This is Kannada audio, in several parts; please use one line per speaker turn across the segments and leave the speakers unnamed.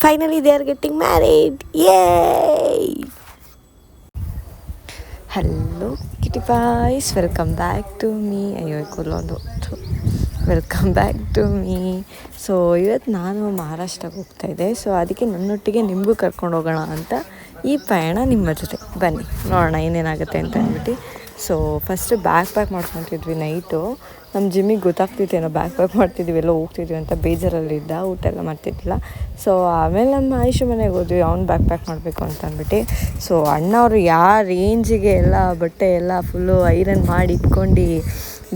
Finally they are getting married. Yay! Hello kitty boys, welcome back to me. ಅಯ್ಯೋ ಕೊಲ್ಲೊಂದು welcome back to me. So ಇವತ್ತು ನಾನು ಮಹಾರಾಷ್ಟ್ರಕ್ಕೆ ಹೋಗ್ತಾಯಿದ್ದೆ. ಸೊ ಅದಕ್ಕೆ ನನ್ನೊಟ್ಟಿಗೆ ನಿಮಗೂ ಕರ್ಕೊಂಡು ಹೋಗೋಣ ಅಂತ ಈ ಪಯಣ ನಿಮ್ಮ ಜೊತೆ. ಬನ್ನಿ ನೋಡೋಣ ಏನೇನಾಗುತ್ತೆ ಅಂತ ಅಂದ್ಬಿಟ್ಟು. ಸೊ ಫಸ್ಟು ಬ್ಯಾಗ್ ಪ್ಯಾಕ್ ಮಾಡ್ಕೊತಿದ್ವಿ ನೈಟು. ನಮ್ಮ ಜಿಮ್ಮಿಗೆ ಗೊತ್ತಾಗ್ತಿತ್ತೇನೋ ಬ್ಯಾಗ್ ಪ್ಯಾಕ್ ಮಾಡ್ತಿದ್ವಿ, ಎಲ್ಲ ಹೋಗ್ತಿದ್ವಿ ಅಂತ ಬೇಜಾರಲ್ಲಿದ್ದ, ಊಟ ಎಲ್ಲ ಮಾಡ್ತಿದ್ದಿಲ್ಲ. ಸೊ ಆಮೇಲೆ ನಮ್ಮ ಆಯುಷು ಮನೆಗೆ ಹೋದ್ವಿ, ಅವ್ನು ಬ್ಯಾಗ್ ಪ್ಯಾಕ್ ಮಾಡಬೇಕು ಅಂತ ಅಂದ್ಬಿಟ್ಟು. ಸೊ ಅಣ್ಣವರು ಯಾವ ರೇಂಜಿಗೆ ಎಲ್ಲ ಬಟ್ಟೆ ಎಲ್ಲ ಫುಲ್ಲು ಐರನ್ ಮಾಡಿ ಇಟ್ಕೊಂಡು,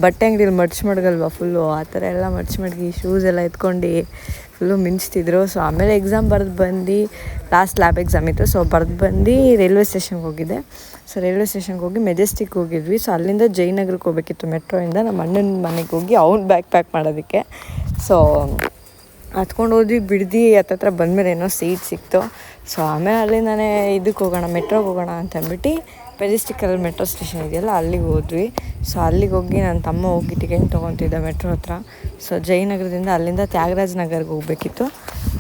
ಬಟ್ಟೆ ಅಂಗಡಿಲಿ ಮಡ್ಗಲ್ವ ಫುಲ್ಲು ಆ ಥರ ಎಲ್ಲ ಮಡ್ಗಿ ಶೂಸ್ ಎಲ್ಲ ಎತ್ಕೊಂಡು ಫುಲ್ಲು ಮಿಂಚ್ತಿದ್ರು. ಸೊ ಆಮೇಲೆ ಎಕ್ಸಾಮ್ ಬರೆದು ಬಂದು, ಲಾಸ್ಟ್ ಲ್ಯಾಬ್ ಎಕ್ಸಾಮ್ ಇತ್ತು. ಸೊ ಬರೆದು ಬಂದು ರೈಲ್ವೆ ಸ್ಟೇಷನ್ಗೆ ಹೋಗಿದ್ದೆ. ಸೊ ರೈಲ್ವೆ ಸ್ಟೇಷನ್ಗೆ ಹೋಗಿ ಮೆಜೆಸ್ಟಿಕ್ ಹೋಗಿದ್ವಿ. ಸೊ ಅಲ್ಲಿಂದ ಜಯನಗರಕ್ಕೆ ಹೋಗ್ಬೇಕಿತ್ತು ಮೆಟ್ರೋಯಿಂದ. ನಮ್ಮ ಅಣ್ಣನ ಮನೆಗೆ ಹೋಗಿ ಅವ್ನು ಬ್ಯಾಗ್ ಪ್ಯಾಕ್ ಮಾಡೋದಕ್ಕೆ. ಸೊ ಹತ್ಕೊಂಡು ಹೋದ್ವಿ, ಬಿಡ್ದು ಹತ್ತತ್ರ ಬಂದಮೇಲೆ ಏನೋ ಸೀಟ್ ಸಿಕ್ತು. ಸೊ ಆಮೇಲೆ ಅಲ್ಲಿಂದನೇ ಇದಕ್ಕೆ ಹೋಗೋಣ, ಮೆಟ್ರೋಗೆ ಹೋಗೋಣ ಅಂತ ಅಂದ್ಬಿಟ್ಟು ಮೆಜೆಸ್ಟಿಕ್ಕಲ್ಲಿ ಮೆಟ್ರೋ ಸ್ಟೇಷನ್ ಇದೆಯಲ್ಲ ಅಲ್ಲಿಗೆ ಹೋದ್ವಿ. ಸೊ ಅಲ್ಲಿಗೆ ಹೋಗಿ ನನ್ನ ತಮ್ಮ ಹೋಗಿ ಟಿಕೆಟ್ ತೊಗೊತಿದ್ದ ಮೆಟ್ರೋ ಹತ್ರ. ಸೊ ಜಯನಗರದಿಂದ ಅಲ್ಲಿಂದ ತ್ಯಾಗರಾಜ ನಗರ್ಗೆ ಹೋಗ್ಬೇಕಿತ್ತು.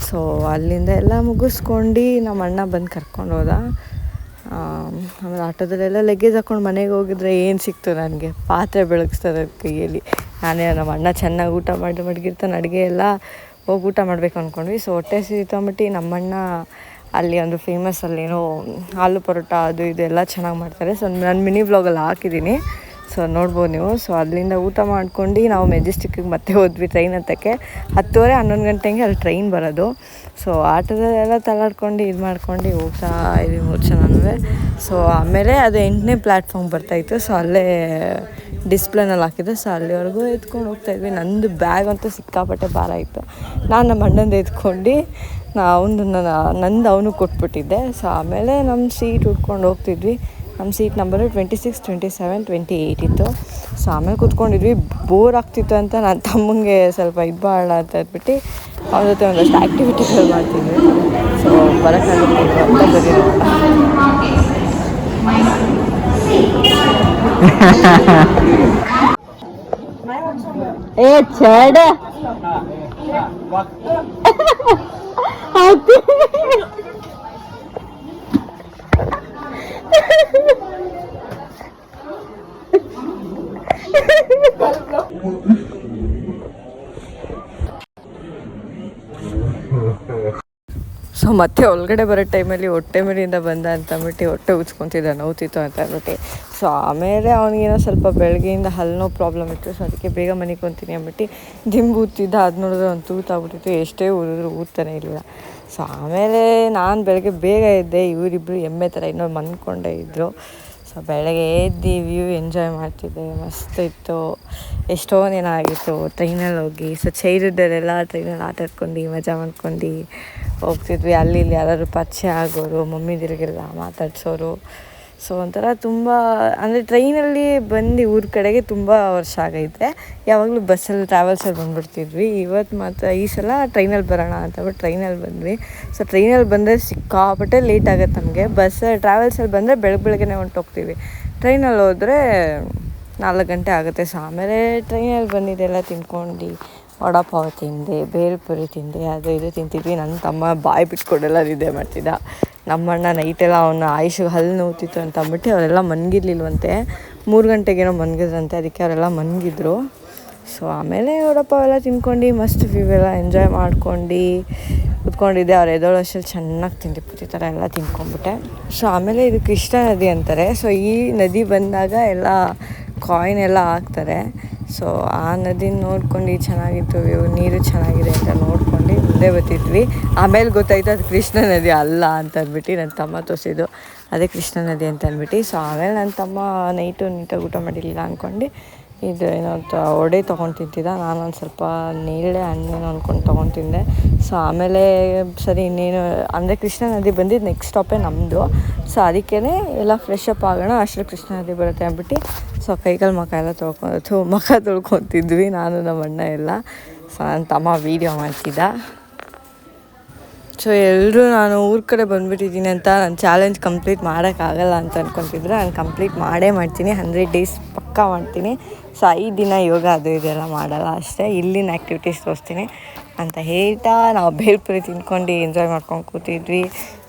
ಸೊ ಅಲ್ಲಿಂದ ಎಲ್ಲ ಮುಗಿಸ್ಕೊಂಡು ನಮ್ಮ ಅಣ್ಣ ಬಂದು ಕರ್ಕೊಂಡು ಹೋದ. ಆಮೇಲೆ ಆಟೋದಲ್ಲೆಲ್ಲ ಲಗೇಜ್ ಹಾಕ್ಕೊಂಡು ಮನೆಗೆ ಹೋಗಿದ್ರೆ ಏನು ಸಿಕ್ತು ನನಗೆ, ಪಾತ್ರೆ ಬೆಳಗಿಸ್ತದೆ ಕೈಯಲ್ಲಿ. ನಾನೇ ನಮ್ಮ ಅಣ್ಣ ಚೆನ್ನಾಗಿ ಊಟ ಮಡಗಿರ್ತಾನೆ, ಅಡುಗೆ ಎಲ್ಲ ಹೋಗಿ ಊಟ ಮಾಡಬೇಕು ಅಂದ್ಕೊಂಡ್ವಿ. ಸೊ ಹೊಟ್ಟೆ ಸಿಗ್ತಂಬಿಟ್ಟು ನಮ್ಮಣ್ಣ ಅಲ್ಲಿ ಒಂದು ಫೇಮಸ್ ಅಲ್ಲೇನೋ ಆಲೂ ಪರೋಟ ಅದು ಇದು ಎಲ್ಲ ಚೆನ್ನಾಗಿ ಮಾಡ್ತಾರೆ. ಸೊ ನಾನು ಮಿನಿ ವ್ಲಾಗಲ್ಲಿ ಹಾಕಿದ್ದೀನಿ, ಸೊ ನೋಡ್ಬೋದು ನೀವು. ಸೊ ಅಲ್ಲಿಂದ ಊಟ ಮಾಡ್ಕೊಂಡು ನಾವು ಮೆಜೆಸ್ಟಿಕ್ಕಿಗೆ ಮತ್ತೆ ಹೋದ್ವಿ ಟ್ರೈನ್ ಹತ್ತಕ್ಕೆ. 10:30 11 ಗಂಟೆಗೆ ಅಲ್ಲಿ ಟ್ರೈನ್ ಬರೋದು. ಸೊ ಆಟೋದಲ್ಲೆಲ್ಲ ತಳ್ಳಾಡ್ಕೊಂಡು ಇದು ಮಾಡ್ಕೊಂಡು ಹೋಗ್ತಾ ಇದ್ವಿ 3 ಜನನೂ. ಸೊ ಆಮೇಲೆ ಅದು 8ನೇ ಪ್ಲ್ಯಾಟ್ಫಾರ್ಮ್ ಬರ್ತಾಯಿತ್ತು. ಸೊ ಅಲ್ಲೇ ಡಿಸ್ಪ್ಲೇನಲ್ಲಿ ಹಾಕಿದ್ದು. ಸೊ ಅಲ್ಲಿವರೆಗೂ ಎತ್ಕೊಂಡು ಹೋಗ್ತಾಯಿದ್ವಿ. ನಂದು ಬ್ಯಾಗ್ ಅಂತೂ ಸಿಕ್ಕಾಪಟ್ಟೆ ಭಾರ ಇತ್ತು. ನಾನು ನಮ್ಮ ಅಣ್ಣಂದು ಎತ್ಕೊಂಡು ನಂದು ಅವನು ಕೊಟ್ಬಿಟ್ಟಿದ್ದೆ. ಸೊ ಆಮೇಲೆ ನಮ್ಮ ಸೀಟ್ ಹುಡ್ಕೊಂಡು ಹೋಗ್ತಿದ್ವಿ. ನಮ್ಮ ಸೀಟ್ ನಂಬರು 26, 27, 28 ಇತ್ತು. ಸೊ ಆಮೇಲೆ ಕೂತ್ಕೊಂಡಿದ್ವಿ. ಬೋರ್ ಆಗ್ತಿತ್ತು ಅಂತ ನನ್ನ ತಮ್ಮಂಗೆ ಸ್ವಲ್ಪ ಇದು ಮಾಡೋಣ ಅಂತ ಅಂದ್ಬಿಟ್ಟು ಅವ್ರ ಜೊತೆ ಒಂದಷ್ಟು ಆ್ಯಕ್ಟಿವಿಟಿಗಳು ಮಾಡ್ತಿದ್ವಿ. ಸೊ ಬರೋಕ್ಕಾಗುತ್ತೆ ಅಂತ ಬರೀಲ್ಲ. ಏ ಚಡ ಸೊ ಮತ್ತೆ ಒಳಗಡೆ ಬರೋ ಟೈಮಲ್ಲಿ ಹೊಟ್ಟೆ ಮೇಲಿಂದ ಬಂದ ಅಂತ ಅಂದ್ಬಿಟ್ಟು ಹೊಟ್ಟೆ ಉಚ್ಕೊತಿದ್ದ, ನೋವ್ತಿತ್ತು ಅಂತ ಅಂದ್ಬಿಟ್ಟು. ಸೊ ಆಮೇಲೆ ಅವನಿಗೇನೋ ಸ್ವಲ್ಪ ಬೆಳಗ್ಗೆಯಿಂದ ಹಲ್ಲುನೋ ಪ್ರಾಬ್ಲಮ್ ಇತ್ತು. ಸೊ ಅದಕ್ಕೆ ಬೇಗ ಮನೆಗೆ ಕೊಂತೀನಿ ಅಂದ್ಬಿಟ್ಟು ದಿಂಬು ಊದ್ತಿದ್ದ. ಅದು ನೋಡಿದ್ರೆ ಒಂದು ತೂತಾಗ್ಬಿಟ್ಟಿತ್ತು, ಎಷ್ಟೇ ಊದಿದ್ರು ಊದ್ತಾನೆ ಇರಲಿಲ್ಲ. ಸೊ ಆಮೇಲೆ ನಾನು ಬೆಳಗ್ಗೆ ಬೇಗ ಎದ್ದೆ, ಇವರಿಬ್ಬರು ಎಮ್ಮೆ ಥರ ಇನ್ನೂ ಮನ್ಕೊಂಡೇ ಇದ್ದರು. ಸೊ ಬೆಳಗ್ಗೆ ಎದ್ದು ವ್ಯೂ ಎಂಜಾಯ್ ಮಾಡ್ತಿದ್ದೆ, ಮಸ್ತ್ ಇತ್ತು. ಎಷ್ಟೊಂದು ಏನಾಗಿತ್ತು ಟ್ರೈನಲ್ಲಿ ಹೋಗಿ. ಸೊ ಚೈಲ್ಡ್ಹುಡ್ಡಲ್ಲೆಲ್ಲ ಟ್ರೈನಲ್ಲಿ ಆಟ ಆಡ್ಕೊಂಡು ಮಜಾ ಮಾಡ್ಕೊಂಡು ಹೋಗ್ತಿದ್ವಿ. ಅಲ್ಲಿ ಇಲ್ಲಿ ಯಾರಾದ್ರು ಪರಿಚಯ ಆಗೋರು, ಮಮ್ಮಿದಿರಿಗೆಲ್ಲ ಮಾತಾಡ್ಸೋರು. ಸೊ ಒಂಥರ ತುಂಬ ಅಂದರೆ ಟ್ರೈನಲ್ಲಿ ಬಂದು ಊರ ಕಡೆಗೆ ತುಂಬ ವರ್ಷ ಆಗೈತೆ. ಯಾವಾಗಲೂ ಬಸ್ಸಲ್ಲಿ ಟ್ರಾವೆಲ್ಸಲ್ಲಿ ಬಂದುಬಿಡ್ತಿದ್ವಿ. ಇವತ್ತು ಮಾತ್ರ ಈ ಸಲ ಟ್ರೈನಲ್ಲಿ ಬರೋಣ ಅಂತ ಟ್ರೈನಲ್ಲಿ ಬಂದ್ವಿ. ಸೊ ಟ್ರೈನಲ್ಲಿ ಬಂದರೆ ಸಿಕ್ಕಾಪಟ್ಟೆ ಲೇಟ್ ಆಗುತ್ತೆ ನಮಗೆ. ಟ್ರಾವೆಲ್ಸಲ್ಲಿ ಬಂದರೆ ಬೆಳಗ್ಗೆ ಹೊಂಟೋಗ್ತೀವಿ. ಟ್ರೈನಲ್ಲಿ ಹೋದರೆ 4 ಗಂಟೆ ಆಗುತ್ತೆ. ಸೊ ಆಮೇಲೆ ಟ್ರೈನಲ್ಲಿ ಬಂದಿದ್ದೆಲ್ಲ ತಿನ್ಕೊಂಡು ವಡಾಪಾವ್ ತಿಂದೆ, ಬೇಲ್ಪುರಿ ತಿಂದೆ, ಅದು ಇದು ತಿಂತಿದ್ವಿ. ನನ್ನ ತಮ್ಮ ಬಾಯಿ ಬಿಟ್ಕೊಡೆಲ್ಲ ನಿದ್ದೆ ಮಾಡ್ತಿದ್ದ. ನಮ್ಮಣ್ಣ ನೈಟೆಲ್ಲ ಅವನ ಆಯುಷಿಗೆ ಹಲ್ಲು ನೋವ್ತಿತ್ತು ಅಂತ ಅಂದ್ಬಿಟ್ಟು ಅವರೆಲ್ಲ ಮನ್ಗಿರ್ಲಿಲ್ವಂತೆ. 3 ಗಂಟೆಗೇನೋ ಮನ್ಗಿದ್ರಂತೆ, ಅದಕ್ಕೆ ಅವರೆಲ್ಲ ಮನ್ಗಿದ್ರು. ಸೊ ಆಮೇಲೆ ವಡಾಪಾವ್ ಎಲ್ಲ ತಿನ್ಕೊಂಡು ಮಸ್ತ್ ವ್ಯೂ ಎಲ್ಲ ಎಂಜಾಯ್ ಮಾಡ್ಕೊಂಡು ಕೂತ್ಕೊಂಡಿದ್ದೆ. ಅವ್ರು ಎದೋಳು ಅಷ್ಟಲ್ಲಿ ಚೆನ್ನಾಗಿ ತಿಂಡಿ ಥರ ಎಲ್ಲ ತಿನ್ಕೊಂಡ್ಬಿಟ್ಟೆ. ಸೊ ಆಮೇಲೆ ಇದು ಕೃಷ್ಣ ನದಿ ಅಂತಾರೆ. ಸೊ ಈ ನದಿ ಬಂದಾಗ ಎಲ್ಲ ಕಾಯಿನ್ ಎಲ್ಲ ಹಾಕ್ತಾರೆ. ಸೊ ಆ ನದಿನ ನೋಡ್ಕೊಂಡು ಚೆನ್ನಾಗಿತ್ತು ವ್ಯೂ, ನೀರು ಚೆನ್ನಾಗಿದೆ ಅಂತ ನೋಡ್ಕೊಂಡು ಮುಂದೆ ಬರ್ತಿದ್ವಿ. ಆಮೇಲೆ ಗೊತ್ತಾಯ್ತು ಅದು ಕೃಷ್ಣ ನದಿ ಅಲ್ಲ ಅಂತ ಅಂದ್ಬಿಟ್ಟು ನನ್ನ ತಮ್ಮ ತೋರಿಸಿದ್ದು, ಅದೇ ಕೃಷ್ಣ ನದಿ ಅಂತ ಅಂದ್ಬಿಟ್ಟು. ಸೊ ಆಮೇಲೆ ನನ್ನ ತಮ್ಮ ನೀಟಾಗಿ ಊಟ ಮಾಡಿರಲಿಲ್ಲ ಅಂದ್ಕೊಂಡು ಇದು ಏನೋ ವಡೆ ತೊಗೊಂಡು ತಿಂತಿದ್ದ. ನಾನೊಂದು ಸ್ವಲ್ಪ ನೇರಳೆ ಹಣ್ಣೇನೋ ಅಂದ್ಕೊಂಡು ತೊಗೊಂಡು ತಿಂದೆ. ಸೊ ಆಮೇಲೆ ಸರಿ ಇನ್ನೇನು ಅಂದರೆ ಕೃಷ್ಣ ನದಿ ಬಂದಿದ್ದು ನೆಕ್ಸ್ಟ್ ಸ್ಟಾಪೇ ನಮ್ಮದು. ಸೊ ಅದಕ್ಕೇ ಎಲ್ಲ ಫ್ರೆಶ್ ಅಪ್ ಆಗೋಣ, ಅಷ್ಟರಲ್ಲಿ ಕೃಷ್ಣ ನದಿ ಬರುತ್ತೆ ಅಂದ್ಬಿಟ್ಟು ಸೊ ಕೈಕಾಲು ಮುಖ ತೊಳ್ಕೊತಿದ್ವಿ ನಾನು ನಮ್ಮ ಅಣ್ಣ ಎಲ್ಲ. ಸೊ ನನ್ನ ತಮ್ಮ ವೀಡಿಯೋ ಮಾಡ್ತಿದ್ದ. ಸೊ ಎಲ್ಲರೂ ನಾನು ಊರ ಕಡೆ ಬಂದುಬಿಟ್ಟಿದ್ದೀನಿ ಅಂತ ನಾನು ಚಾಲೆಂಜ್ ಕಂಪ್ಲೀಟ್ ಮಾಡೋಕ್ಕಾಗಲ್ಲ ಅಂತ ಅಂದ್ಕೊತಿದ್ರೆ ನಾನು ಕಂಪ್ಲೀಟ್ ಮಾಡ್ತೀನಿ 100 ಡೇಸ್ ಪಕ್ಕಾ ಮಾಡ್ತೀನಿ. ಸೊ 5 ದಿನ ಯೋಗ ಅದು ಇದೆಲ್ಲ ಮಾಡಲ್ಲ ಅಷ್ಟೇ, ಇಲ್ಲಿನ ಆ್ಯಕ್ಟಿವಿಟೀಸ್ ತೋರಿಸ್ತೀನಿ ಅಂತ ಹೇಳ್ತಾ ನಾವು ಬೇಲ್ಪುರಿ ತಿನ್ಕೊಂಡು ಎಂಜಾಯ್ ಮಾಡ್ಕೊಂಡು ಕೂತಿದ್ವಿ.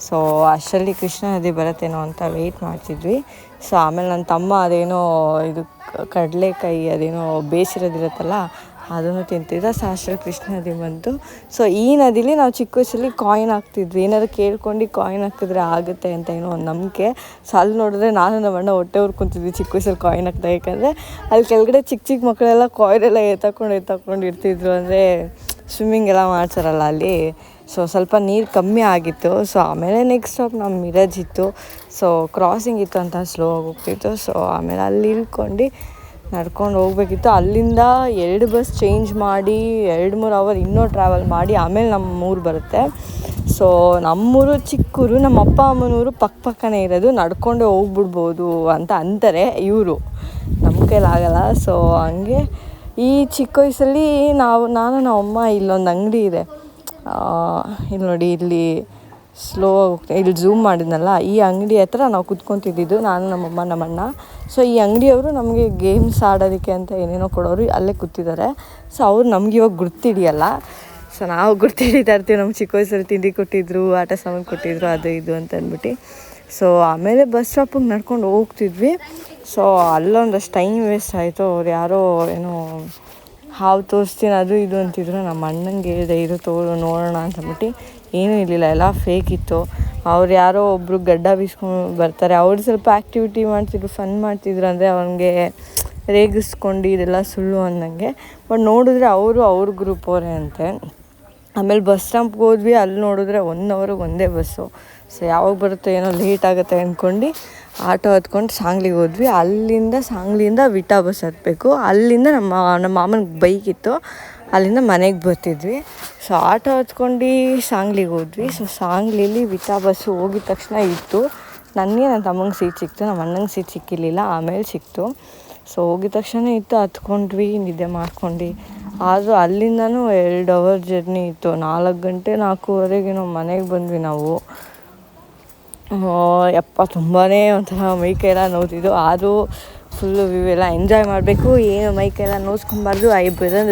ಸೊ ಅಷ್ಟರಲ್ಲಿ ಕೃಷ್ಣ ನದಿ ಬರುತ್ತೇನೋ ಅಂತ ವೆಯ್ಟ್ ಮಾಡ್ತಿದ್ವಿ. ಸೊ ಆಮೇಲೆ ನನ್ನ ತಮ್ಮ ಅದೇನೋ ಇದು ಕಡಲೆಕಾಯಿ ಅದೇನೋ ಬೇಯಿಸಿರೋದಿರುತ್ತಲ್ಲ ಅದನ್ನು ತಿಂತಿದ್ದ. ಸೊ ಅಷ್ಟರಲ್ಲಿ ಕೃಷ್ಣ ನದಿ ಬಂತು. ಸೊ ಈ ನದಿಲಿ ನಾವು ಚಿಕ್ಕ ವಯಸ್ಸಲ್ಲಿ ಕಾಯಿನ್ ಹಾಕ್ತಿದ್ವಿ, ಏನಾದ್ರು ಕೇಳ್ಕೊಂಡು ಕಾಯಿನ್ ಹಾಕಿದ್ರೆ ಆಗುತ್ತೆ ಅಂತ ಏನೋ ಒಂದು ನಂಬಿಕೆ. ಸೊ ಅಲ್ಲಿ ನೋಡಿದ್ರೆ ನಾನು ನಮ್ಮ ಅಣ್ಣ ಹೊಟ್ಟೆ ಕುಂತಿದ್ವಿ ಚಿಕ್ಕ ವಯಸ್ಸಲ್ಲಿ ಕಾಯಿನ್ ಹಾಕ್ತಾ, ಯಾಕಂದರೆ ಅಲ್ಲಿ ಕೆಳಗಡೆ ಚಿಕ್ಕ ಮಕ್ಕಳೆಲ್ಲ ಕಾಯಿನೆಲ್ಲ ಎತ್ತಾಕೊಂಡು ಇರ್ತಿದ್ರು, ಅಂದರೆ ಸ್ವಿಮ್ಮಿಂಗ್ ಎಲ್ಲ ಮಾಡ್ತಾರಲ್ಲ ಅಲ್ಲಿ. ಸೊ ಸ್ವಲ್ಪ ನೀರು ಕಮ್ಮಿ ಆಗಿತ್ತು. ಸೊ ಆಮೇಲೆ ನೆಕ್ಸ್ಟ್ ಸ್ಟಾಪ್ ನಮ್ಮ ಮಿರಜ್ ಇತ್ತು. ಸೊ ಕ್ರಾಸಿಂಗ್ ಇತ್ತು ಅಂತ ಸ್ಲೋ ಆಗಿ ಹೋಗ್ತಿತ್ತು. ಸೊ ಆಮೇಲೆ ಅಲ್ಲಿ ಇಳ್ಕೊಂಡು ನಡ್ಕೊಂಡು ಹೋಗ್ಬೇಕಿತ್ತು. ಅಲ್ಲಿಂದ 2 ಬಸ್ ಚೇಂಜ್ ಮಾಡಿ 2-3 ಅವರ್ ಇನ್ನೂ ಟ್ರಾವೆಲ್ ಮಾಡಿ ಆಮೇಲೆ ನಮ್ಮೂರು ಬರುತ್ತೆ. ಸೊ ನಮ್ಮೂರು ಚಿಕ್ಕೂರು, ನಮ್ಮ ಅಪ್ಪ ಅಮ್ಮನೂರು ಪಕ್ಕನೇ ಇರೋದು, ನಡ್ಕೊಂಡೇ ಹೋಗ್ಬಿಡ್ಬೋದು ಅಂತ ಅಂತಾರೆ ಇವರು, ನಮ್ಮ ಕೈಲಾಗಲ್ಲ. ಸೊ ಹಂಗೆ ಈ ಚಿಕ್ಕ ವಯಸ್ಸಲ್ಲಿ ನಾನು ನಮ್ಮಮ್ಮ ಇಲ್ಲೊಂದು ಅಂಗಡಿ ಇದೆ, ಇಲ್ಲಿ ನೋಡಿ, ಇಲ್ಲಿ ಸ್ಲೋ ಹೋಗ್ತಾ ಇಲ್ಲಿ ಝೂಮ್ ಮಾಡಿದ್ನಲ್ಲ, ಈ ಅಂಗಡಿ ಹತ್ರ ನಾವು ಕುತ್ಕೊತಿದ್ದು ನಾನು ನಮ್ಮಮ್ಮ ನಮ್ಮಣ್ಣ. ಸೊ ಈ ಅಂಗಡಿಯವರು ನಮಗೆ ಗೇಮ್ಸ್ ಆಡೋದಕ್ಕೆ ಅಂತ ಏನೇನೋ ಕೊಡೋರು, ಅಲ್ಲೇ ಕೂತಿದ್ದಾರೆ. ಸೊ ಅವ್ರು ನಮ್ಗೆ ಇವಾಗ ಗುರ್ತಿಡಿಯಲ್ಲ. ಸೊ ನಾವು ಗುರ್ತಿಡಿತಾ ಇರ್ತೀವಿ, ನಮ್ಗೆ ಚಿಕ್ಕ ವಯಸ್ಸಲ್ಲಿ ತಿಂಡಿ ಕೊಟ್ಟಿದ್ರು, ಆಟ ಸಾಮಾನು ಕೊಟ್ಟಿದ್ರು, ಅದು ಇದು ಅಂತ ಅಂದ್ಬಿಟ್ಟು. ಸೊ ಆಮೇಲೆ ಬಸ್ ಸ್ಟಾಪಿಗೆ ನಡ್ಕೊಂಡು ಹೋಗ್ತಿದ್ವಿ. ಸೊ ಅಲ್ಲೊಂದಷ್ಟು ಟೈಮ್ ವೇಸ್ಟ್ ಆಯಿತು. ಅವ್ರು ಯಾರೋ ಏನೋ ಹಾವು ತೋರಿಸ್ತೀನಿ ಅದು ಇದು ಅಂತಿದ್ರು. ನಮ್ಮ ಅಣ್ಣಂಗೆ ಹೇಳಿದೆ ಇದು ನೋಡೋಣ ಅಂತಂದ್ಬಿಟ್ಟು, ಏನೂ ಇರಲಿಲ್ಲ, ಎಲ್ಲ ಫೇಕ್ ಇತ್ತು. ಅವ್ರು ಯಾರೋ ಒಬ್ಬರು ಗಡ್ಡ ಬೀಸ್ಕೊಂಡು ಬರ್ತಾರೆ, ಅವ್ರು ಸ್ವಲ್ಪ ಆ್ಯಕ್ಟಿವಿಟಿ ಮಾಡ್ತಿದ್ರು, ಫನ್ ಮಾಡ್ತಿದ್ರು, ಅಂದರೆ ಅವನಿಗೆ ರೇಗಿಸ್ಕೊಂಡು ಇದೆಲ್ಲ ಸುಳ್ಳು ಅಂದಂಗೆ. ಬಟ್ ನೋಡಿದ್ರೆ ಅವ್ರ ಗ್ರೂಪ್ ಅವರೇ ಅಂತೆ. ಆಮೇಲೆ ಬಸ್ ಸ್ಟಾಪ್ಗೆ ಹೋದ್ವಿ, ಅಲ್ಲಿ ನೋಡಿದ್ರೆ 1 ಅವರ್ಗೆ ಒಂದೇ ಬಸ್ಸು. ಸೊ ಯಾವಾಗ ಬರುತ್ತೆ ಏನೋ ಲೇಟ್ ಆಗುತ್ತೆ ಅಂದ್ಕೊಂಡು ಆಟೋ ಹತ್ಕೊಂಡು ಸಾಂಗ್ಲಿಗೆ ಹೋದ್ವಿ. ಸಾಂಗ್ಲಿಯಿಂದ ವಿಟಾ ಬಸ್ ಹತ್ತಬೇಕು. ಅಲ್ಲಿಂದ ನಮ್ಮ ಮಾಮನಿಗೆ ಬೈಕ್ ಇತ್ತು, ಅಲ್ಲಿಂದ ಮನೆಗೆ ಬರ್ತಿದ್ವಿ. ಸೊ ಆಟೋ ಹತ್ಕೊಂಡು ಸಾಂಗ್ಲಿಗೆ ಹೋದ್ವಿ. ಸೊ ಸಾಂಗ್ಲಿಲಿ ವಿಟಾ ಬಸ್ಸು ಹೋಗಿದ ತಕ್ಷಣ ಇತ್ತು. ನನ್ನ ತಮ್ಮಂಗೆ ಸೀಟ್ ಸಿಕ್ತು, ನಮ್ಮ ಅಣ್ಣಂಗೆ ಸೀಟ್ ಸಿಕ್ಕಿರಲಿಲ್ಲ, ಆಮೇಲೆ ಸಿಕ್ತು. ಸೊ ಹೋಗಿದ ತಕ್ಷಣ ಇತ್ತು, ಹತ್ಕೊಂಡ್ವಿ, ನಿದ್ದೆ ಮಾಡ್ಕೊಂಡು. ಆದರೂ ಅಲ್ಲಿಂದನೂ 2 ಅವರ್ ಜರ್ನಿ ಇತ್ತು. 4 ಗಂಟೆ 4:15 ನಾವು ಮನೆಗೆ ಬಂದ್ವಿ ನಾವು. ತುಂಬಾ ಒಂಥರ ಮೈಕೈಲ್ಲ ನೋವ್ತಿದ್ದು. ಆದರೂ ಫುಲ್ಲು ಎಲ್ಲ ಎಂಜಾಯ್ ಮಾಡಬೇಕು, ಏನು ಮೈಕೈಲ್ಲ ನೋಸ್ಕೊಬಾರ್ದು.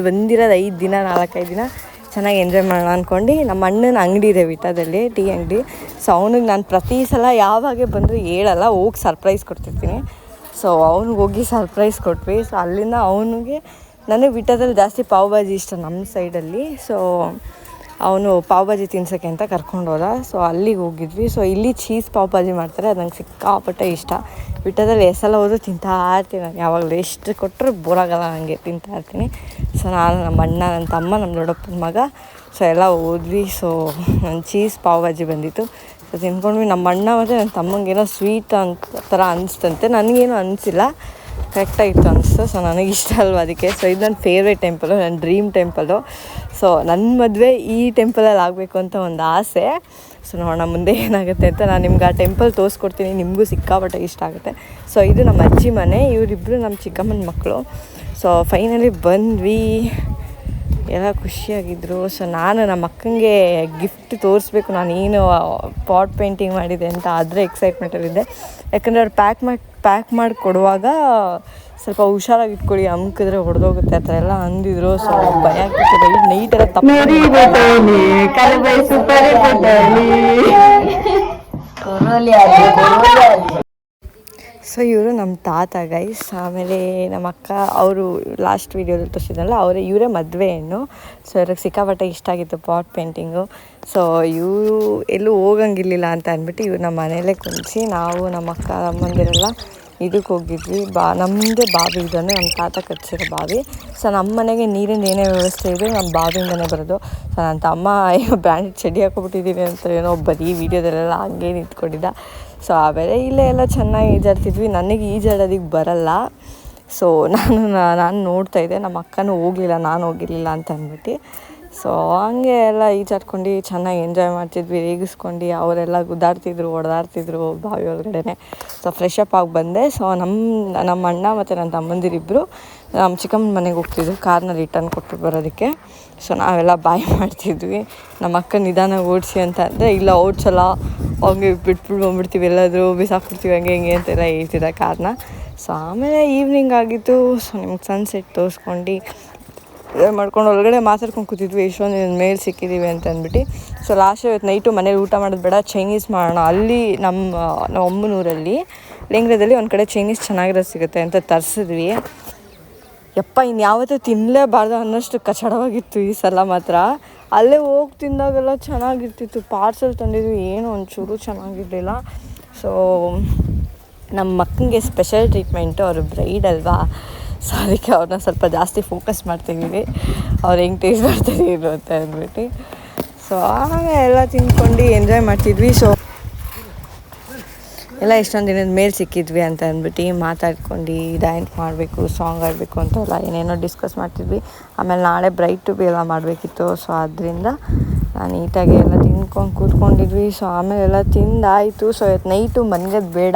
ಬಂದಿರೋದು 5 ದಿನ 4-5 ದಿನ ಚೆನ್ನಾಗಿ ಎಂಜಾಯ್ ಮಾಡೋಣ ಅಂದ್ಕೊಂಡು. ನಮ್ಮ ಅಣ್ಣನ ಅಂಗಡಿ ಇದೆ ವಿಟಾದಲ್ಲಿ, ಟೀ ಅಂಗಡಿ. ಸೊ ಅವ್ನಿಗೆ ನಾನು ಪ್ರತಿ ಸಲ ಯಾವಾಗೆ ಬಂದರೂ ಹೇಳಲ್ಲ, ಹೋಗಿ ಸರ್ಪ್ರೈಸ್ ಕೊಡ್ತಿರ್ತೀನಿ. ಸೊ ಅವ್ನಿಗೆ ಹೋಗಿ ಸರ್ಪ್ರೈಸ್ ಕೊಟ್ವಿ. ಸೊ ಅಲ್ಲಿಂದ ಅವನಿಗೆ, ನನಗೆ ವಿಟಾದಲ್ಲಿ ಜಾಸ್ತಿ ಪಾವ್ ಭಾಜಿ ಇಷ್ಟ ನಮ್ಮ ಸೈಡಲ್ಲಿ. ಸೊ ಅವನು ಪಾವ್ ಭಾಜಿ ತಿನ್ಸೋಕ್ಕೆ ಅಂತ ಕರ್ಕೊಂಡು ಹೋದ. ಸೊ ಅಲ್ಲಿಗೆ ಹೋಗಿದ್ವಿ. ಸೊ ಇಲ್ಲಿ ಚೀಸ್ ಪಾವ್ ಭಾಜಿ ಮಾಡ್ತಾರೆ, ಅದು ನಂಗೆ ಸಿಕ್ಕಾಪಟ್ಟೆ ಇಷ್ಟ. ವಿಟಾದಲ್ಲಿ ಸಲ ಹೋದರೂ ತಿಂತಾ ಇರ್ತೀನಿ ನಾನು, ಯಾವಾಗಲೂ ಎಷ್ಟು ಕೊಟ್ಟರು ಬೋರಾಗಲ್ಲ ನನಗೆ, ತಿಂತಾ ಇರ್ತೀನಿ. ಸೊ ನಾನು, ನಮ್ಮ ಅಣ್ಣ, ನನ್ನ ತಮ್ಮ, ನಮ್ಮ ದೊಡ್ಡಪ್ಪನ ಮಗ, ಸೊ ಎಲ್ಲ ಹೋದ್ವಿ. ಸೊ ನನ್ನ ಚೀಸ್ ಪಾವ್ ಭಾಜಿ ಬಂದಿತ್ತು. ಸೊ ತಿನ್ಕೊಂಡ್ವಿ. ನಮ್ಮ ಅಣ್ಣ ಮತ್ತು ನನ್ನ ತಮ್ಮಂಗೇನೋ ಸ್ವೀಟ್ ಅಂತ ಥರ ಅನಿಸ್ತಂತೆ, ನನಗೇನು ಅನಿಸಿಲ್ಲ, ಕರೆಕ್ಟಾಗಿತ್ತು ಅನಿಸ್ತು. ಸೊ ನನಗೆ ಇಷ್ಟ ಅಲ್ವ ಅದಕ್ಕೆ. ಸೊ ಇದು ನನ್ನ ಫೇವ್ರೇಟ್ ಟೆಂಪಲು, ನನ್ನ ಡ್ರೀಮ್ ಟೆಂಪಲು. ಸೊ ನನ್ನ ಮದುವೆ ಈ ಟೆಂಪಲಲ್ಲಿ ಆಗಬೇಕು ಅಂತ ಒಂದು ಆಸೆ. ಸೊ ನೋಡೋಣ ಮುಂದೆ ಏನಾಗುತ್ತೆ ಅಂತ. ನಾನು ನಿಮ್ಗೆ ಆ ಟೆಂಪಲ್ ತೋರಿಸ್ಕೊಡ್ತೀನಿ, ನಿಮಗೂ ಸಿಕ್ಕಾಪಟ್ಟೆ ಇಷ್ಟ ಆಗುತ್ತೆ. ಸೊ ಇದು ನಮ್ಮ ಅಜ್ಜಿ ಮನೆ, ಇವರಿಬ್ಬರು ನಮ್ಮ ಚಿಕ್ಕಮ್ಮನ ಮಕ್ಕಳು. ಸೊ ಫೈನಲಿ ಬಂದ್ವಿ, ಎಲ್ಲ ಖುಷಿಯಾಗಿದ್ದರು. ಸೊ ನಾನು ನಮ್ಮ ಅಕ್ಕಂಗೆ ಗಿಫ್ಟ್ ತೋರಿಸ್ಬೇಕು, ನಾನು ಏನು ಪಾಟ್ ಪೇಂಟಿಂಗ್ ಮಾಡಿದೆ ಅಂತ, ಆದರೆ ಎಕ್ಸೈಟ್ಮೆಂಟಲ್ಲಿದ್ದೆ. ಯಾಕಂದರೆ ಅವ್ರು ಪ್ಯಾಕ್ ಮಾಡಿ ಕೊಡುವಾಗ ಸ್ವಲ್ಪ ಹುಷಾರಾಗಿ ಇಟ್ಕೊಳ್ಳಿ, ಅಮ್ಕಿದ್ರೆ ಹೊಡೆದೋಗುತ್ತೆ ಆ ಥರ ಎಲ್ಲ ಅಂದಿದ್ರು. ಸೊ ಭಯ ಆಗ್ತಿತ್ತು, ನೈಟೆಲ್ಲ ತಪ್ಪು. ಸೊ ಇವರು ನಮ್ಮ ತಾತ ಗೈಸ್. ಆಮೇಲೆ ನಮ್ಮ ಅಕ್ಕ, ಅವರು ಲಾಸ್ಟ್ ವೀಡಿಯೋದಲ್ಲಿ ತೋರಿಸಿದ್ನಲ್ಲ, ಇವರೇ ಮದುವೆ ಹೆಣ್ಣು. ಸೊ ಇವ್ರಿಗೆ ಸಿಕ್ಕಾಪಟ್ಟೆ ಇಷ್ಟ ಆಗಿತ್ತು ಪಾಟ್ ಪೇಂಟಿಂಗು. ಸೊ ಇವರು ಎಲ್ಲೂ ಹೋಗಂಗಿರಲಿಲ್ಲ ಅಂತ ಅಂದ್ಬಿಟ್ಟು ಇವ್ರು ನಮ್ಮ ಮನೆಯಲ್ಲೇ ಕುಂದಿಸಿ, ನಾವು ನಮ್ಮ ಅಕ್ಕ ಅಮ್ಮಂದಿರೆಲ್ಲ ಇದಕ್ಕೆ ಹೋಗಿದ್ವಿ. ನಮ್ಮದೇ ಬಾವಿ ಇದನ್ನು, ನಮ್ಮ ತಾತ ಕಟ್ಸಿರೋ ಬಾವಿ. ಸೊ ನಮ್ಮ ಮನೆಗೆ ನೀರಿಂದ ಏನೇ ವ್ಯವಸ್ಥೆ ಇದೆ ನಮ್ಮ ಬಾವಿಯಿಂದನೇ ಬರೋದು. ಸೊ ನನ್ನ ತಮ್ಮ ಬ್ರ್ಯಾಂಡೆಡ್ ಚಡ್ಡಿ ಹಾಕೊಬಿಟ್ಟಿದ್ದೀನಿ ಅಂತ ಏನೋ ಬರೀ ವೀಡಿಯೋದಲ್ಲೆಲ್ಲ ಹಂಗೆ ನಿಂತ್ಕೊಂಡಿದ್ದ. ಸೊ ಆಮೇಲೆ ಇಲ್ಲೇ ಎಲ್ಲ ಚೆನ್ನಾಗಿ ಈಜಾಡ್ತಿದ್ವಿ. ನನಗೆ ಈಜಾಡೋದಕ್ಕೆ ಬರಲ್ಲ. ಸೊ ನಾನು ನೋಡ್ತಾಯಿದ್ದೆ, ನಮ್ಮ ಅಕ್ಕನೂ ಹೋಗಲಿಲ್ಲ, ನಾನು ಹೋಗಿರಲಿಲ್ಲ ಅಂತ ಅಂದ್ಬಿಟ್ಟು. ಸೊ ಹಂಗೆ ಎಲ್ಲ ಈಜಾಡ್ಕೊಂಡು ಚೆನ್ನಾಗಿ ಎಂಜಾಯ್ ಮಾಡ್ತಿದ್ವಿ, ರೇಗಿಸ್ಕೊಂಡು. ಅವರೆಲ್ಲ ಗುದ್ದಾಡ್ತಿದ್ರು, ಹೊಡೆದಾಡ್ತಿದ್ರು ಬಾವಿ ಒಳಗಡೆ. ಸೊ ಫ್ರೆಶ್ ಅಪ್ ಆಗಿ ಬಂದೆ. ಸೊ ನಮ್ಮ ಅಣ್ಣ ಮತ್ತು ನನ್ನ ತಮ್ಮಂದಿರಿಬ್ಬರು ನಮ್ಮ ಚಿಕ್ಕಮ್ಮನ ಮನೆಗೆ ಹೋಗ್ತಿದ್ರು ಕಾರ್ನ ರಿಟರ್ನ್ ಕೊಟ್ಟು ಬರೋದಕ್ಕೆ. ಸೊ ನಾವೆಲ್ಲ ಬಾಯ್ ಮಾಡ್ತಿದ್ವಿ. ನಮ್ಮ ಅಕ್ಕ ನಿಧಾನ ಓಡಿಸಿ ಅಂತ ಅಂದರೆ, ಇಲ್ಲ ಓಡಿಸಲ್ಲ, ಹಂಗೆ ಬಿಟ್ಬಿಟ್ಟು ಬಂದ್ಬಿಡ್ತೀವಿ, ಎಲ್ಲಾದರೂ ಬಿಸಾಕ್ಬಿಡ್ತೀವಿ, ಹಂಗೆ ಹಿಂಗೆ ಅಂತೆಲ್ಲ ಹೇಳ್ತಿದ್ದ ಕಾರ್ನ. ಸೊ ಆಮೇಲೆ ಈವ್ನಿಂಗ್ ಆಗಿತ್ತು. ಸೊ ನಿಮ್ಗೆ ಸನ್ಸೆಟ್ ತೋರಿಸ್ಕೊಂಡು ಮಾಡ್ಕೊಂಡು ಒಳಗಡೆ ಮಾತಾಡ್ಕೊಂಡು ಕೂತಿದ್ವಿ, ಎಷ್ಟೊಂದು ಮೇಲೆ ಸಿಕ್ಕಿದ್ದೀವಿ ಅಂತ ಅಂದ್ಬಿಟ್ಟು. ಸೊ ಲಾಸ್ಟ್ ಇವತ್ತು ನೈಟು ಮನೇಲಿ ಊಟ ಮಾಡೋದು ಬೇಡ, ಚೈನೀಸ್ ಮಾಡೋಣ. ಅಲ್ಲಿ ನಮ್ಮ ಅಮ್ಮನೂರಲ್ಲಿ ಲಿಂಗ್ರದಲ್ಲಿ ಒಂದು ಕಡೆ ಚೈನೀಸ್ ಚೆನ್ನಾಗಿರೋದು ಸಿಗುತ್ತೆ ಅಂತ ತರಿಸಿದ್ವಿ. ಯಪ್ಪ ಇನ್ಯಾವತ್ತೂ ತಿನ್ನಲೇಬಾರ್ದು ಅನ್ನೋಷ್ಟು ಕಚಡವಾಗಿತ್ತು ಈ ಸಲ ಮಾತ್ರ. ಅಲ್ಲೇ ಹೋಗಿ ತಿಂದಾಗೆಲ್ಲ ಚೆನ್ನಾಗಿರ್ತಿತ್ತು. ಪಾರ್ಸಲ್ ತಂದಿದ್ವಿ, ಏನೋ ಒಂಚೂರು ಚೆನ್ನಾಗಿರಲಿಲ್ಲ. ಸೊ ನಮ್ಮ ಮಕ್ಕನಿಗೆ ಸ್ಪೆಷಲ್ ಟ್ರೀಟ್ಮೆಂಟು, ಅವರು ಬ್ರೈಡ್ ಅಲ್ವಾ, ಸೊ ಅದಕ್ಕೆ ಅವ್ರನ್ನ ಸ್ವಲ್ಪ ಜಾಸ್ತಿ ಫೋಕಸ್ ಮಾಡ್ತಿದ್ದೀವಿ, ಅವ್ರು ಹೆಂಗೆ ಟೇಸ್ಟ್ ಮಾಡ್ತೀವಿ ಅಂತ ಅಂದ್ಬಿಟ್ಟು. ಸೊ ಆಗ ಎಲ್ಲ ತಿಂದ್ಕೊಂಡು ಎಂಜಾಯ್ ಮಾಡ್ತಿದ್ವಿ. ಸೊ ಎಲ್ಲ ಎಷ್ಟೊಂದು ದಿನದ ಮೇಲೆ ಸಿಕ್ಕಿದ್ವಿ ಅಂತ ಅಂದ್ಬಿಟ್ಟು ಮಾತಾಡ್ಕೊಂಡು ಡ್ಯಾನ್ಸ್ ಮಾಡಬೇಕು, ಸಾಂಗ್ ಆಡಬೇಕು ಅಂತೆಲ್ಲ ಏನೇನೋ ಡಿಸ್ಕಸ್ ಮಾಡ್ತಿದ್ವಿ. ಆಮೇಲೆ ನಾಳೆ ಬ್ರೈಟ್ ಟು ಬಿ ಎಲ್ಲ ಮಾಡಬೇಕಿತ್ತು. ಸೊ ಅದರಿಂದ ನಾನು ನೀಟಾಗಿ ಎಲ್ಲ ತಿಂದ್ಕೊಂಡು ಕೂತ್ಕೊಂಡಿದ್ವಿ. ಸೊ ಆಮೇಲೆ ಎಲ್ಲ ತಿಂದಾಯಿತು. ಸೊ ಇವತ್ತು ನೈಟು ಮನ್ಗದು ಬೇಡ,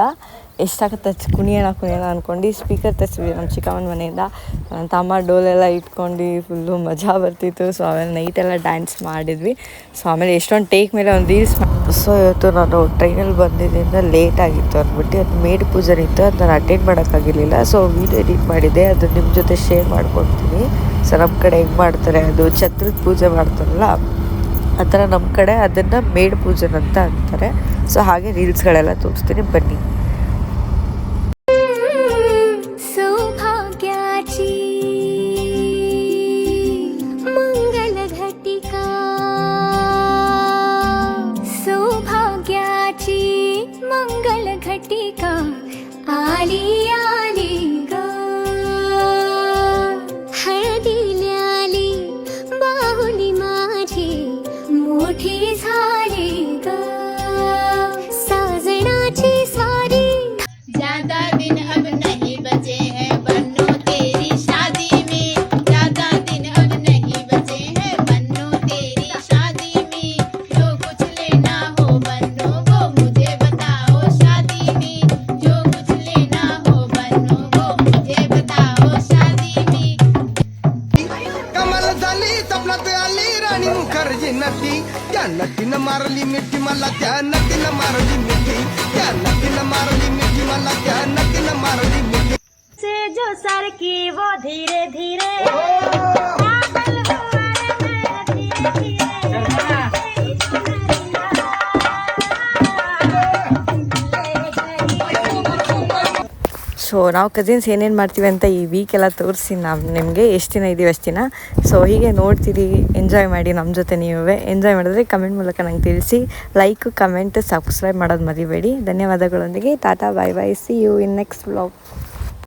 ಎಷ್ಟಾಗುತ್ತೆ ಕುಣಿಯೋಣ ಅಂದ್ಕೊಂಡು ಸ್ಪೀಕರ್ ತರಿಸಿದ್ವಿ ನಮ್ಮ ಚಿಕ್ಕಮ್ಮನ ಮನೆಯಿಂದ. ನನ್ನ ತಮ್ಮ ಡೋಲೆಲ್ಲ ಇಟ್ಕೊಂಡು ಫುಲ್ಲು ಮಜಾ ಬರ್ತಿತ್ತು. ಸೊ ಆಮೇಲೆ ನೈಟೆಲ್ಲ ಡ್ಯಾನ್ಸ್ ಮಾಡಿದ್ವಿ. ಸೊ ಆಮೇಲೆ ಎಷ್ಟೊಂದು ಟೇಕ್ ಮೇಲೆ ಒಂದು ರೀಲ್ಸ್. ಸೊ ಇವತ್ತು ನಾನು ಟ್ರೈನಲ್ಲಿ ಬಂದಿದ್ದರಿಂದ ಲೇಟ್ ಆಗಿತ್ತು ಅಂದ್ಬಿಟ್ಟು ಅದು ಮೇಡ್ ಪೂಜೆ ಇತ್ತು, ಅದು ನಾನು ಅಟೆಂಡ್ ಮಾಡೋಕ್ಕಾಗಿರಲಿಲ್ಲ. ಸೊ ವೀಡಿಯೋ ಎಡಿಟ್ ಮಾಡಿದೆ, ಅದು ನಿಮ್ಮ ಜೊತೆ ಶೇರ್ ಮಾಡ್ಕೊಡ್ತೀನಿ. ಸೊ ನಮ್ಮ ಕಡೆ ಹೆಂಗೆ ಮಾಡ್ತಾರೆ, ಅದು ಛತ್ರದ ಪೂಜೆ ಮಾಡ್ತಾರಲ್ಲ ಆ ಥರ ನಮ್ಮ ಕಡೆ ಅದನ್ನು ಮೇಡ್ ಪೂಜೆ ಅಂತ ಅಂತಾರೆ. ಸೊ ಹಾಗೆ ರೀಲ್ಸ್ಗಳೆಲ್ಲ ತೋರಿಸ್ತೀನಿ, ಬನ್ನಿ.
नटीनं मारली मिठी मला, त्या नटीनं मारली मिठी, त्या नटीनं मारली मिठी मला, त्या नटीनं मारली मिठी
से जो सर की वो धीरे धीरे
ಸೊ ನಾವು ಕಸಿನ್ಸ್ ಏನೇನು ಮಾಡ್ತೀವಿ ಅಂತ ಈ ವೀಕೆಲ್ಲ ತೋರಿಸಿ ನಾವು ನಿಮಗೆ ಎಷ್ಟು ದಿನ ಇದ್ದೀವಿ ಅಷ್ಟು ದಿನ. ಸೊ ಹೀಗೆ ನೋಡ್ತೀರಿ, ಎಂಜಾಯ್ ಮಾಡಿ ನಮ್ಮ ಜೊತೆ. ನೀವೇ ಎಂಜಾಯ್ ಮಾಡಿದ್ರೆ ಕಮೆಂಟ್ ಮೂಲಕ ನಂಗೆ ತಿಳಿಸಿ. ಲೈಕ್, ಕಮೆಂಟ್, ಸಬ್ಸ್ಕ್ರೈಬ್ ಮಾಡೋದು ಮರಿಬೇಡಿ. ಧನ್ಯವಾದಗಳೊಂದಿಗೆ ಟಾಟಾ, bye bye, see you in next vlog.